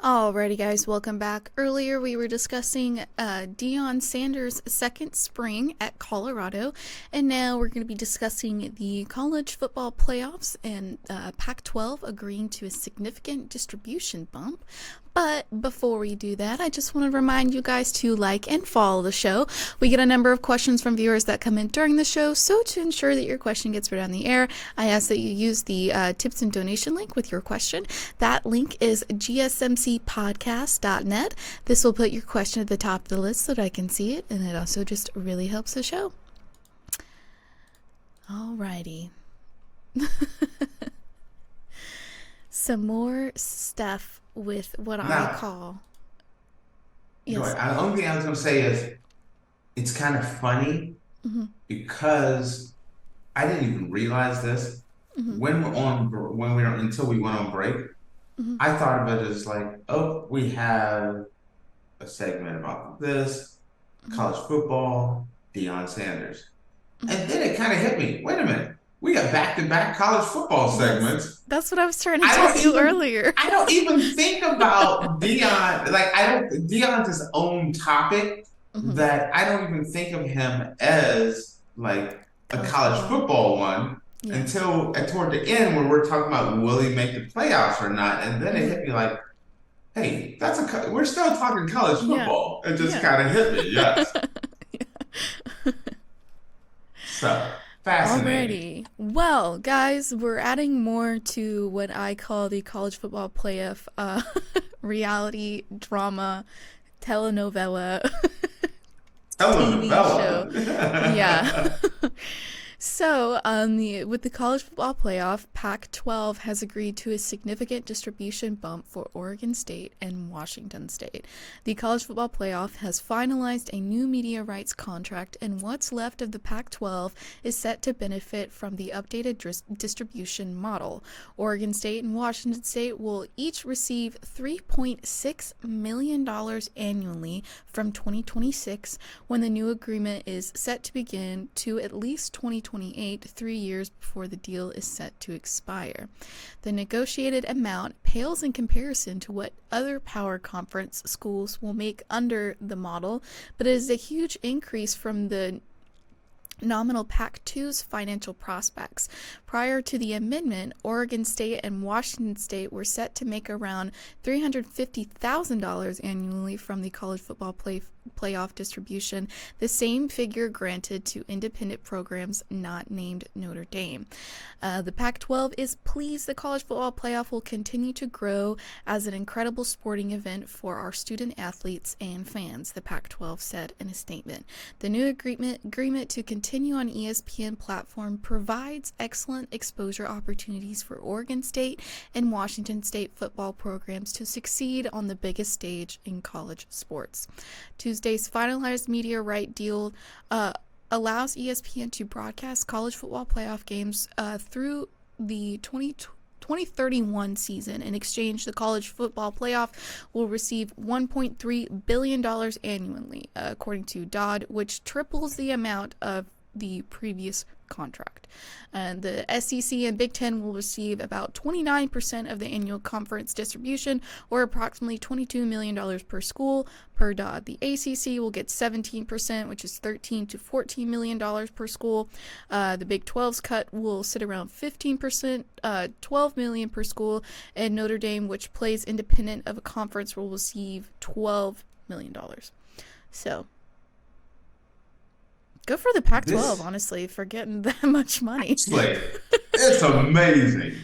Alrighty, guys, welcome back. Earlier, we were discussing Deion Sanders' second spring at Colorado, and now we're going to be discussing the college football playoffs and Pac-12 agreeing to a significant distribution bump. But before we do that, I just want to remind you guys to like and follow the show. We get a number of questions from viewers that come in during the show, so to ensure that your question gets read on the air, I ask that you use the tips and donation link with your question. That link is gsmcpodcast.net. This will put your question at the top of the list so that I can see it, and it also just really helps the show. Alrighty. Some more stuff with what I call. Yes. The only thing I was going to say is it's kind of funny because I didn't even realize this when until we went on break. I thought of it as like, oh, we have a segment about this, college football, Deion Sanders. And then it kind of hit me. Wait a minute. We got back-to-back college football segments. That's what I was trying to tell you earlier. I don't even think about Deion. Deion's his own topic that I don't even think of him as like a college football one until toward the end where we're talking about will he make the playoffs or not. And then it hit me like, hey, we're still talking college football. It just kind of hit me, yes. So... Alrighty. Well, guys, we're adding more to what I call the college football playoff reality drama telenovela TV show. Yeah. So, with the college football playoff, Pac-12 has agreed to a significant distribution bump for Oregon State and Washington State. The college football playoff has finalized a new media rights contract, and what's left of the Pac-12 is set to benefit from the updated distribution model. Oregon State and Washington State will each receive $3.6 million annually from 2026, when the new agreement is set to begin, to at least 2028, 3 years before the deal is set to expire. The negotiated amount pales in comparison to what other power conference schools will make under the model, but it is a huge increase from the nominal Pac-12's financial prospects. Prior to the amendment, Oregon State and Washington State were set to make around $350,000 annually from the college football playoff distribution, the same figure granted to independent programs not named Notre Dame. The Pac-12 is pleased the college football playoff will continue to grow as an incredible sporting event for our student athletes and fans, the Pac-12 said in a statement. The new agreement to continue on ESPN platform provides excellent exposure opportunities for Oregon State and Washington State football programs to succeed on the biggest stage in college sports. Tuesday's finalized media right deal allows ESPN to broadcast college football playoff games through the 2031 season. In exchange, the college football playoff will receive $1.3 billion annually, according to Dodd, which triples the amount of the previous contract. And the SEC and Big Ten will receive about 29% of the annual conference distribution, or approximately $22 million per school, per Dodd. The ACC will get 17%, which is $13 to $14 million per school. The Big 12's cut will sit around 15%, $12 million per school, and Notre Dame, which plays independent of a conference, will receive $12 million. So, good for the Pac-12, honestly, for getting that much money. It's amazing.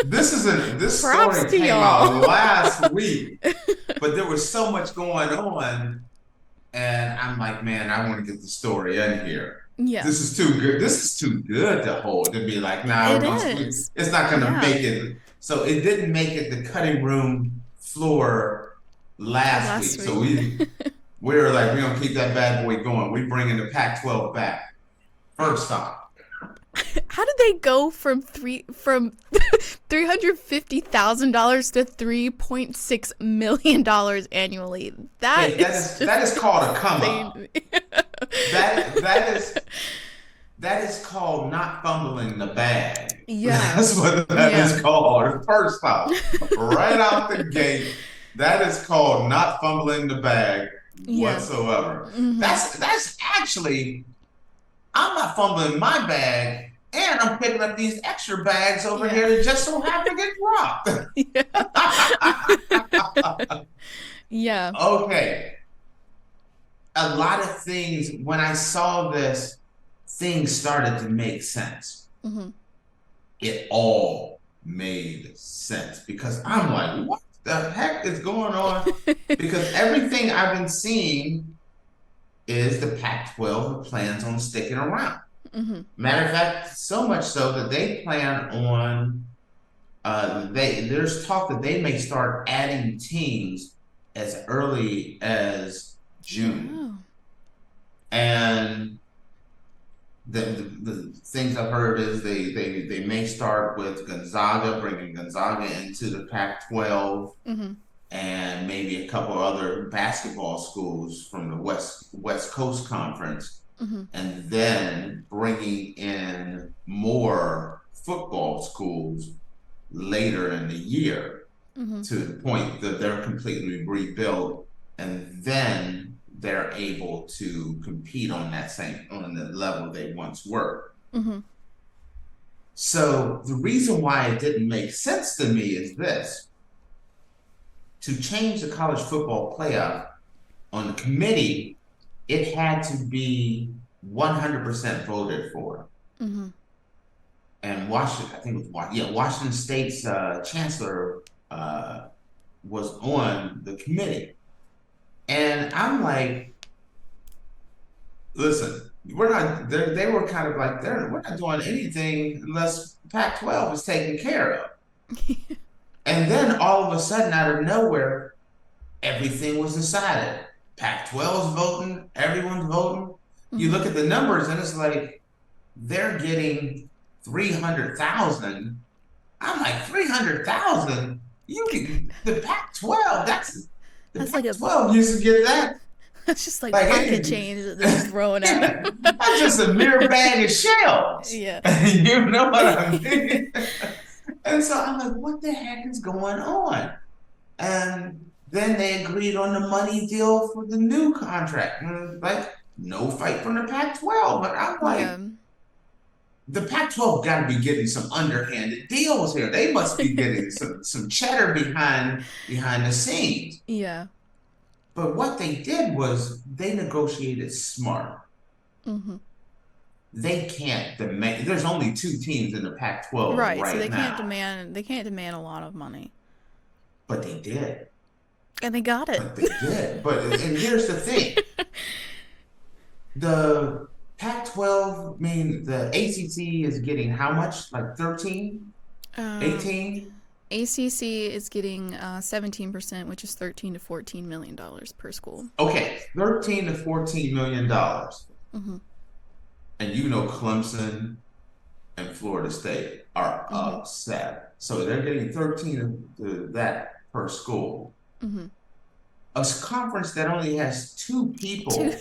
This story came out last week, but there was so much going on, and I'm like, man, I want to get the story in here. Yeah. This is too good. This is too good to hold, to be like, nah, it's not going to make it. So it didn't make it the cutting room floor last week. So we were like, we're going to keep that bad boy going. We bringing the Pac-12 back. First off. How did they go from $350,000 to $3.6 million annually? That is called a come up. That is called not fumbling the bag. Yeah. That's what that is called. First off, right out the gate. That is called not fumbling the bag Yeah. whatsoever. That's actually, I'm not fumbling my bag, and I'm picking up these extra bags over here that just so happen to get dropped. Yeah. Okay. A lot of things, when I saw this, things started to make sense. It all made sense because I'm like, what the heck is going on? Because everything I've been seeing is the Pac-12 plans on sticking around. Matter of fact, so much so that they plan on there's talk that they may start adding teams as early as June. And the things I've heard is they may start with Gonzaga, bringing Gonzaga into the Pac-12, and maybe a couple other basketball schools from the West Coast Conference, and then bringing in more football schools later in the year to the point that they're completely rebuilt, and then they're able to compete on the level they once were. So the reason why it didn't make sense to me is this: to change the college football playoff on the committee, it had to be 100% voted for. And Washington, I think it was, Washington State's chancellor was on the committee. And I'm like, listen, we're not, they were kind of like, we're not doing anything unless Pac-12 is taken care of. And then all of a sudden, out of nowhere, everything was decided. Pac-12 is voting, everyone's voting. You look at the numbers and it's like, they're getting 300,000. I'm like, 300,000? The Pac-12, that's like Pac-12 used to get that. That's just like pocket change that they're throwing out. That's just a mere bag of shells. Yeah. You know what I mean? And so I'm like, what the heck is going on? And then they agreed on the money deal for the new contract. And like, no fight from the Pac-12. But I'm like, the Pac-12 got to be getting some underhanded deals here. They must be getting some cheddar behind the scenes. Yeah. But what they did was they negotiated smart. They can't demand. There's only 2 teams in the Pac-12 right now. So they can't demand a lot of money. But they did. And they got it. But they did. And here's the thing. The Pac-12, I mean, the ACC is getting how much? Like 13? 18? ACC is getting 17%, which is $13 to $14 million per school. Okay, $13 to $14 million. And you know Clemson and Florida State are upset. So they're getting 13 of that per school. A conference that only has 2 people.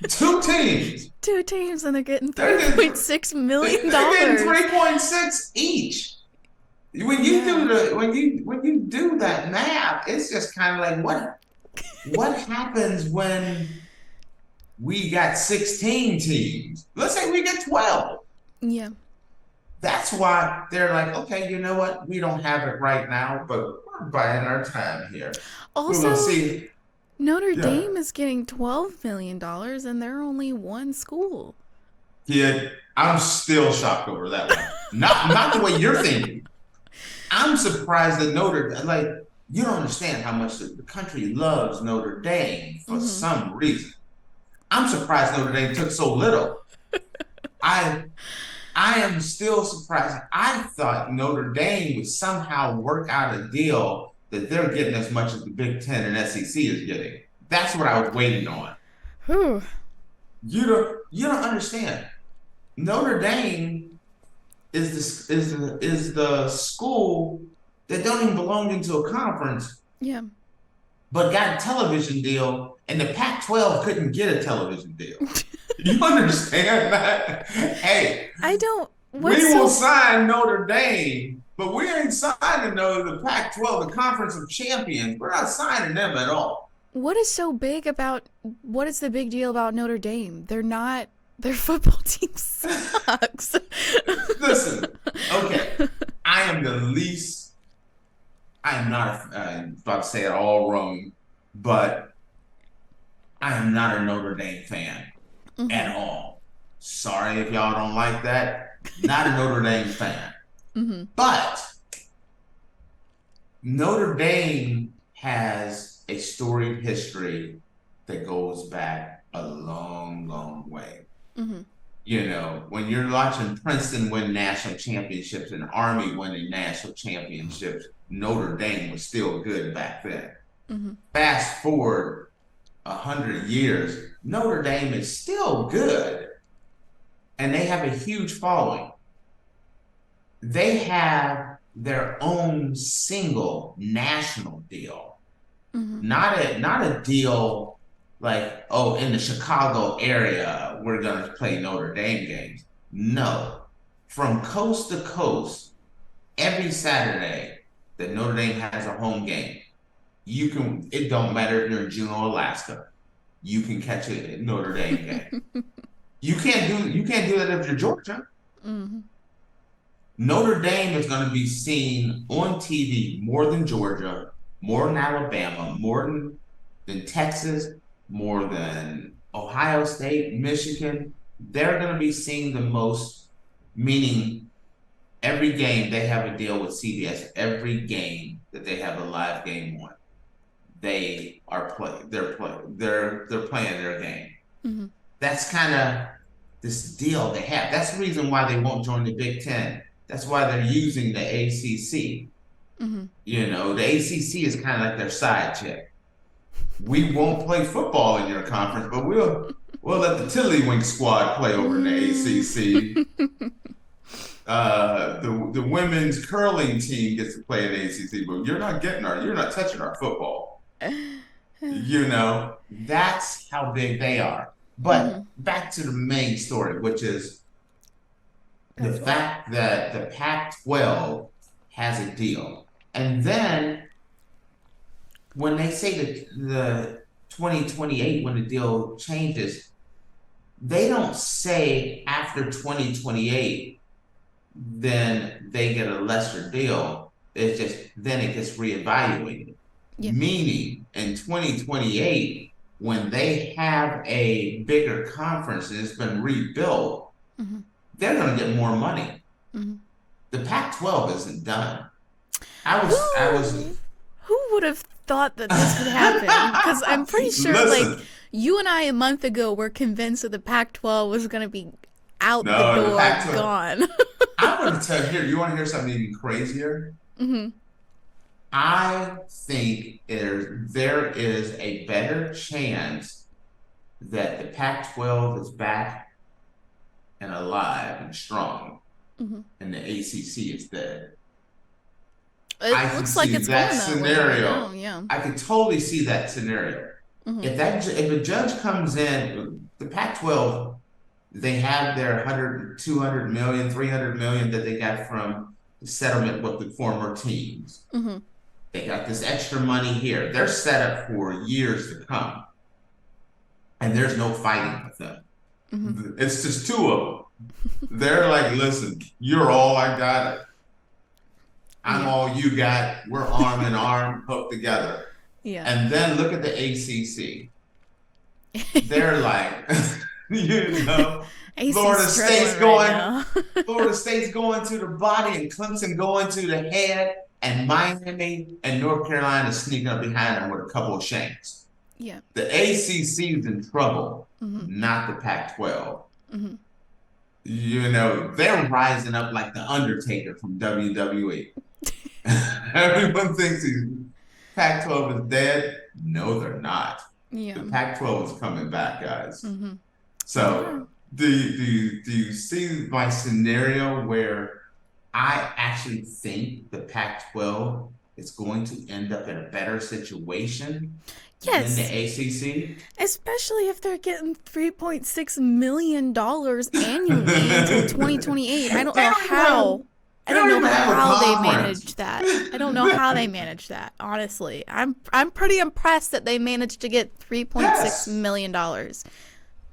2 teams. 2 teams, and they're getting $3.6 million. They're getting 3.6 each. When you do that math, it's just kind of like what happens when we got 16 teams? Let's say we get 12. Yeah. That's why they're like, okay, you know what? We don't have it right now, but we're buying our time here. Also, see. Notre Dame is getting $12 million, and they're only 1 school. Yeah, I'm still shocked over that one. Not the way you're thinking. I'm surprised that you don't understand how much the country loves Notre Dame for some reason. I'm surprised Notre Dame took so little. I am still surprised. I thought Notre Dame would somehow work out a deal that they're getting as much as the Big Ten and SEC is getting. That's what I was waiting on. Whew. You don't understand. Notre Dame is the school that don't even belong into a conference. Yeah. But got a television deal, and the Pac-12 couldn't get a television deal. You understand that? Hey, we will sign Notre Dame But we ain't signing the Pac-12, the Conference of Champions. We're not signing them at all. What is the big deal about Notre Dame? Their football team sucks. Listen, okay, I am not about to say it all wrong, but I am not a Notre Dame fan at all. Sorry if y'all don't like that. Not a Notre Dame fan. But Notre Dame has a storied history that goes back a long, long way. When you're watching Princeton win national championships and Army winning national championships, Notre Dame was still good back then. Fast forward 100 years, Notre Dame is still good, and they have a huge following. They have their own single national deal, not a deal like, oh, in the Chicago area, we're going to play Notre Dame games. No. From coast to coast, every Saturday that Notre Dame has a home game, it don't matter if you're in Juneau, Alaska, you can catch a Notre Dame game. You can't do that if you're Georgia. Notre Dame is going to be seen on TV more than Georgia, more than Alabama, more than Texas, more than Ohio State, Michigan. They're going to be seen the most, meaning every game they have a deal with CBS. Every game that they have a live game on, they're playing their game. That's kind of this deal they have. That's the reason why they won't join the Big Ten. That's why they're using the ACC. The ACC is kind of like their side chick. We won't play football in your conference, but we'll let the Tiddlywink squad play over in the ACC. The women's curling team gets to play in the ACC, but you're not touching our football. That's how big they are. But back to the main story, which is the fact that the Pac-12 has a deal. And then when they say that the 2028, when the deal changes, they don't say after 2028, then they get a lesser deal. It's just, then it gets reevaluated. Meaning in 2028, when they have a bigger conference and it's been rebuilt, they're going to get more money. The Pac-12 isn't done. Who would have thought that this would happen? Because I'm pretty sure, like, you and I a month ago were convinced that the Pac-12 was going to be out the door, gone. I'm going to tell you here, you want to hear something even crazier? I think there is a better chance that the Pac-12 is back and alive and strong, and the ACC is dead. It looks like it's that going scenario. That way. Yeah. I could totally see that scenario. If a judge comes in, the Pac-12, they have their 100, 200 million, 300 million that they got from the settlement with the former teams. They got this extra money here. They're set up for years to come. And there's no fighting with them. It's just two of them. They're like, listen, you're all I got. I'm all you got. We're arm in arm, hooked together. And then look at the ACC. They're like, Florida State's going to the body and Clemson going to the head, and Miami and North Carolina sneaking up behind them with a couple of shanks. The ACC is in trouble, not the Pac-12. They're rising up like the Undertaker from WWE. Everyone thinks Pac-12 is dead. No, they're not. The Pac-12 is coming back, guys. So do you see my scenario where I actually think the Pac-12 is going to end up in a better situation than the ACC? Especially if they're getting $3.6 million annually until 2028. I don't know how I don't know even have a how they conference. managed that. I don't know how they managed that, honestly. I'm pretty impressed that they managed to get $3.6 million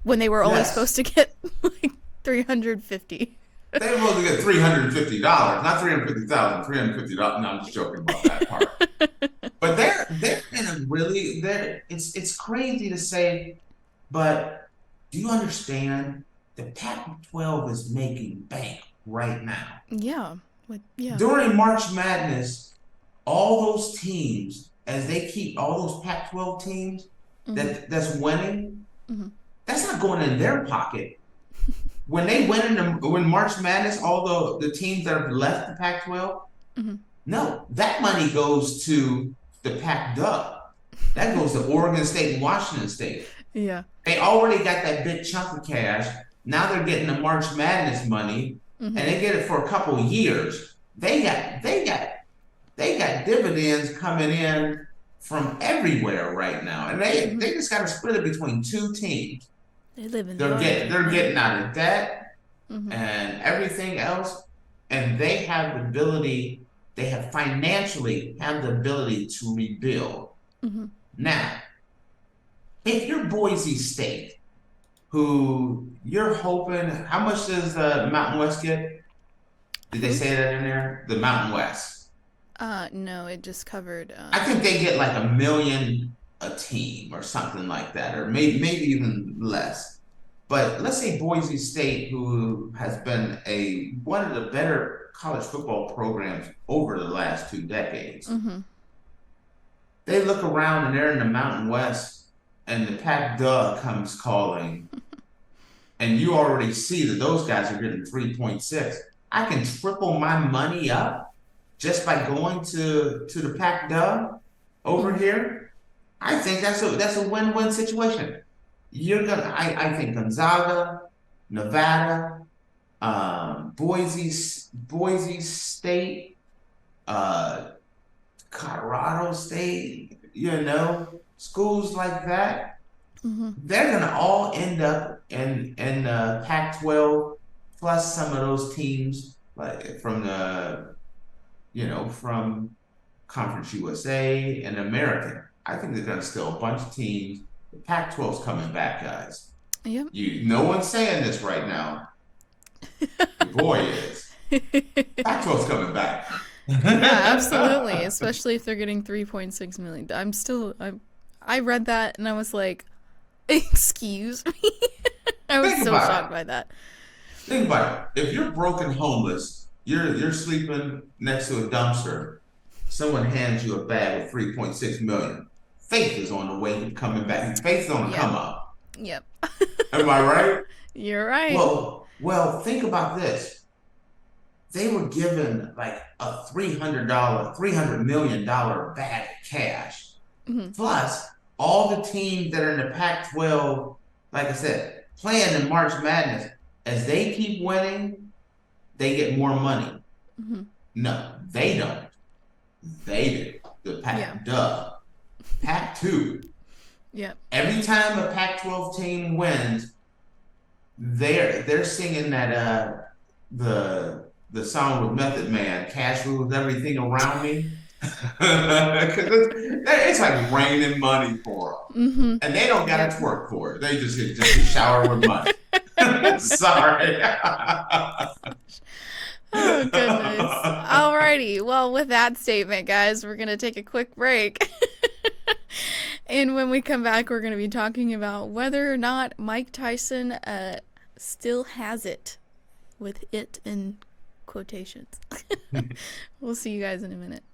when they were only supposed to get like 350. They were supposed to get $350, not $350,000, $350. No, I'm just joking about that part. But they're in a really it's crazy to say, but do you understand the Pac-12 is making bank right now? Yeah. During March Madness, all those teams, as they keep all those Pac-12 teams that's winning, that's not going in their pocket. When they when March Madness, all the teams that have left the Pac-12, no, that money goes to the Pac-12. That goes to Oregon State and Washington State. Yeah. They already got that big chunk of cash. Now they're getting the March Madness money, and they get it for a couple of years. They got dividends coming in from everywhere right now, and they just got to split it between two teams. They're getting out of debt and everything else, and they have the ability. They have financially have the ability to rebuild. Now, if you're Boise State, who you're hoping, how much does the Mountain West get? Did they say that in there? The Mountain West. No, it just covered. I think they get like $1 million a team or something like that, or maybe even less. But let's say Boise State, who has been one of the better college football programs over the last 2 decades. They look around and they're in the Mountain West, and the Pac-12 comes calling, and you already see that those guys are getting 3.6. I can triple my money up just by going to the Pac-12 over here. I think that's a win-win situation. I think Gonzaga, Nevada, Boise State, Colorado State, schools like that, they're gonna all end up in Pac-12, plus some of those teams like from Conference USA and American. I think they're gonna steal a bunch of teams. The Pac-12's coming back, guys. Yep. No one's saying this right now. The boy is. Pac-12's coming back. Yeah, absolutely. Especially if they're getting 3.6 million. I read that and I was like, excuse me. I was so shocked by that. Think about it. If you're broken homeless, you're sleeping next to a dumpster, someone hands you a bag of 3.6 million. Faith is on the way coming back. Faith's on the come up. Yep. Am I right? You're right. Well, think about this. They were given like a $300 million bag of cash. Plus, all the teams that are in the Pac-12, like I said, playing in March Madness, as they keep winning, they get more money. No, they don't. They do. The Pac-12. Pac-2. Yep. Every time a Pac-12 team wins, they're singing that the song with Method Man, "Cash Rules Everything Around Me," because it's like raining money for them, and they don't got to work for it. They just get a shower with money. Sorry. Oh, goodness. Alrighty. Well, with that statement, guys, we're going to take a quick break. And when we come back, we're going to be talking about whether or not Mike Tyson still has it, with it in quotations. We'll see you guys in a minute.